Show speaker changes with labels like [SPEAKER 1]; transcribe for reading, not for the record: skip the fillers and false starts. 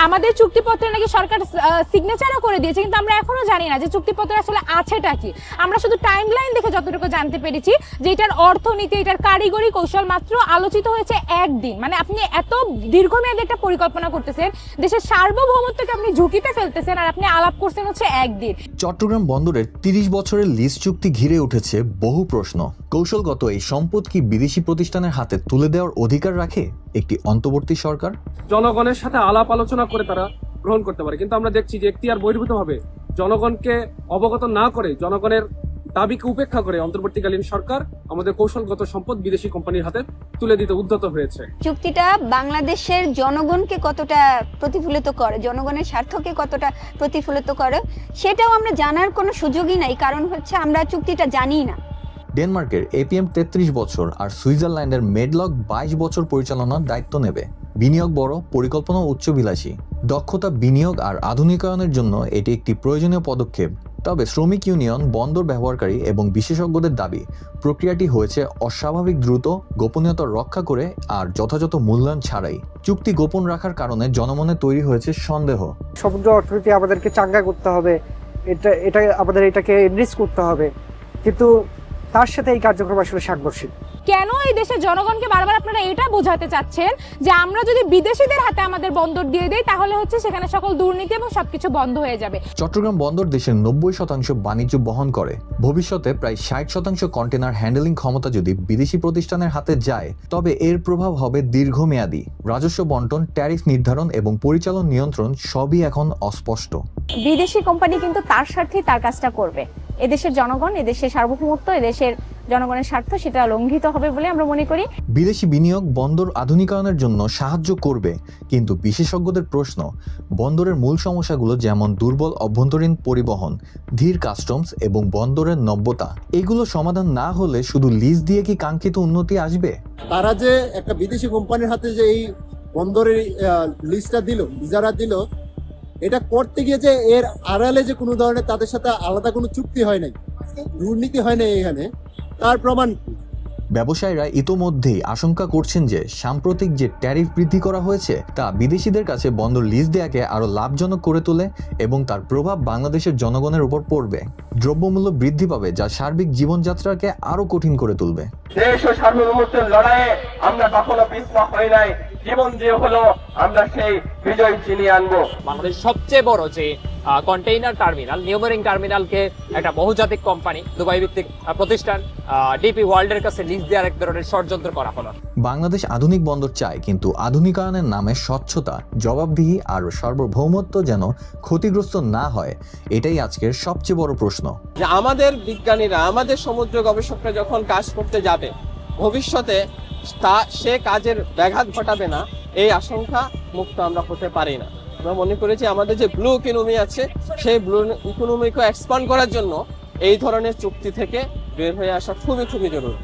[SPEAKER 1] আমাদের চুক্তিপত্রে নাকি সরকার সিগনেচারও করে দিয়েছে, কিন্তু আমরা এখনো জানি না যে চুক্তিপত্রে আসলে আছেটা কি। আমরা শুধু টাইমলাইন দেখে যতটুকু জানতে পেরেছি যে এটার অর্থনীতি, এটার কারিগরি কৌশল মাত্র আলোচিত হয়েছে একদিন। মানে আপনি এত দীর্ঘমেয়াদী একটা পরিকল্পনা করতেছেন, দেশের সার্বভৌমত্বকে আপনি ঝুঁকিতে ফেলতেছেন, আর আপনি আলাপ করছেন হচ্ছে একদিন।
[SPEAKER 2] চট্টগ্রাম বন্দরের 30 বছরের লিজ চুক্তি ঘিরে উঠেছে বহু প্রশ্ন। কৌশলগত এই সম্পদ কি বিদেশি প্রতিষ্ঠানের হাতে তুলে দেওয়ার অধিকার রাখে একটি অন্তর্বর্তী সরকার?
[SPEAKER 3] জনগণের সাথে আলাপ আলোচনা করে তারা গ্রহণ করতে পারে, কিন্তু আমরা দেখছি যে এখতিয়ার বহির্ভূতভাবে জনগণকে অবগত না করে, জনগণের দাবিকে উপেক্ষা করে অন্তর্বর্তীকালীন সরকার আমাদের কৌশলগত সম্পদ বিদেশি কোম্পানির হাতে তুলে দিতে উদ্যত হয়েছে।
[SPEAKER 4] চুক্তিটা বাংলাদেশের জনগণকে কতটা প্রতিফলিত করে, জনগণের স্বার্থকে কতটা প্রতিফলিত করে, সেটাও আমরা জানার কোনো সুযোগই নাই, কারণ হচ্ছে আমরা চুক্তিটা জানি না।
[SPEAKER 2] ডেনমার্কের এপিএম 33 বছর আর সুইজারল্যান্ডের মেডলক 22 বছর পরিচালনার দায়িত্ব নেবে। বিনিয়োগ বড়, পরিকল্পনা উচ্চবিলাসী। দক্ষতা, বিনিয়োগ আর আধুনিকায়নের জন্য এটি একটি প্রয়োজনীয় পদক্ষেপ। তবে শ্রমিক ইউনিয়ন, বন্দর ব্যবহারকারী এবং বিশেষজ্ঞদের দাবি প্রক্রিয়াটি হয়েছে অস্বাভাবিক দ্রুত, গোপনীয়তা রক্ষা করে আর যথাযথ মূল্যায়ন ছাড়াই। চুক্তি গোপন রাখার কারণে জনমনে তৈরি হয়েছে সন্দেহ।
[SPEAKER 5] সমুদ্র অর্থনীতি আমাদেরকে চাঙ্গা করতে হবে, এটাকে এনরিচ করতে হবে, কিন্তু তার সাথে এই কার্যক্রম আসলে সাংঘর্ষিক।
[SPEAKER 1] কেন এই দেশের জনগণকে বারবার আপনারা এটা বোঝাতে চাচ্ছেন যে আমরা যদি বিদেশিদের হাতে আমাদের বন্দর দিয়ে দেই তাহলে হচ্ছে সেখানে সকল দুর্নীতি এবং সবকিছু বন্ধ হয়ে যাবে?
[SPEAKER 2] চট্টগ্রাম বন্দর দেশের 90% বাণিজ্য বহন করে। ভবিষ্যতে প্রায় 60% কন্টেনার হ্যান্ডেলিং ক্ষমতা যদি বিদেশি প্রতিষ্ঠানের হাতে যায়, তবে এর প্রভাব হবে দীর্ঘমেয়াদী। রাজস্ব বন্টন, ট্যারিফ নির্ধারণ এবং পরিচালন নিয়ন্ত্রণ সবই এখন অস্পষ্ট।
[SPEAKER 6] বিদেশি কোম্পানি কিন্তু তার স্বার্থেই তার কাজটা করবে। এদেশের জনগণ, এদেশের সার্বভৌমত্ব, এদেশের জনগণের স্বার্থ সেটা লঙ্ঘিত হবে বলে আমরা মনে করি।
[SPEAKER 2] বিদেশি বিনিয়োগ বন্দর আধুনিকায়নের জন্য সাহায্য করবে, কিন্তু বিশেষজ্ঞদের প্রশ্ন, বন্দরের মূল সমস্যাগুলো যেমন দুর্বল অভ্যন্তরীণ পরিবহন, ধীর কাস্টমস এবং বন্দরের নব্যতা, এগুলো সমাধান না হলে শুধু লিজ দিয়ে কি কাঙ্ক্ষিত উন্নতি আসবে?
[SPEAKER 7] তারা যে একটা বিদেশি কোম্পানির হাতে যে এই বন্দরের লিজটা দিল, ইজারা দিল, এটা করতে গিয়ে যে এর আড়ালে যে কোনো ধরনের তাদের সাথে আলাদা কোনো চুক্তি হয় নাই, দুর্নীতি হয় নাই, এখানে তার প্রমাণ।
[SPEAKER 2] ব্যবসায়ীরা ইতোমধ্যেই আশঙ্কা করছেন যে সাম্প্রতিক যে ট্যারিফ বৃদ্ধি করা হয়েছে তা বিদেশিদের কাছে বন্দর লিজ দেয়াকে আরো লাভজনক করে তোলে এবং তার প্রভাব বাংলাদেশের জনগণের উপর পড়বে। দ্রব্যমূল্য বৃদ্ধি পাবে, যা সার্বিক জীবনযাত্রাকে আরো কঠিন করে তুলবে।
[SPEAKER 8] দেশ ও সার্বভৌমত্বের লড়াইয়ে আমরা কখনো পিছপা হই নাই। জীবন যে হলো আমরা সেই বিজয় চিনিয়ে আনবো।
[SPEAKER 9] বাংলাদেশ সবচেয়ে বড় যে কন্টেইনার টার্মিনাল, নিউমেরিং টার্মিনালকে একটা বহুজাতিক কোম্পানি, দুবাই ভিত্তিক প্রতিষ্ঠান ডিপি ওয়ার্ল্ডের কাছে লিজ দেওয়ার এক ধরনের ষড়যন্ত্র করা হলো।
[SPEAKER 2] বাংলাদেশ আধুনিক বন্দর চায়, কিন্তু আধুনিকায়নের নামে স্বচ্ছতা, জবাবদিহি আর সার্বভৌমত্ব যেন ক্ষতিগ্রস্ত না হয়, এটাই আজকের সবচেয়ে বড় প্রশ্ন।
[SPEAKER 10] যে আমাদের বিজ্ঞানীরা, আমাদের সমুদ্র গবেষকরা যখন কাজ করতে যাবে, ভবিষ্যতে সে কাজের ব্যাঘাত ঘটাবে না, এই আশঙ্কা মুক্ত আমরা হতে পারি না। আমরা মনে করেছি আমাদের যে ব্লু ইকোনমি আছে, সেই ব্লু ইকোনমিকে এক্সপান্ড করার জন্য এই ধরনের চুক্তি থেকে বের হয়ে আসা খুবই জরুরি।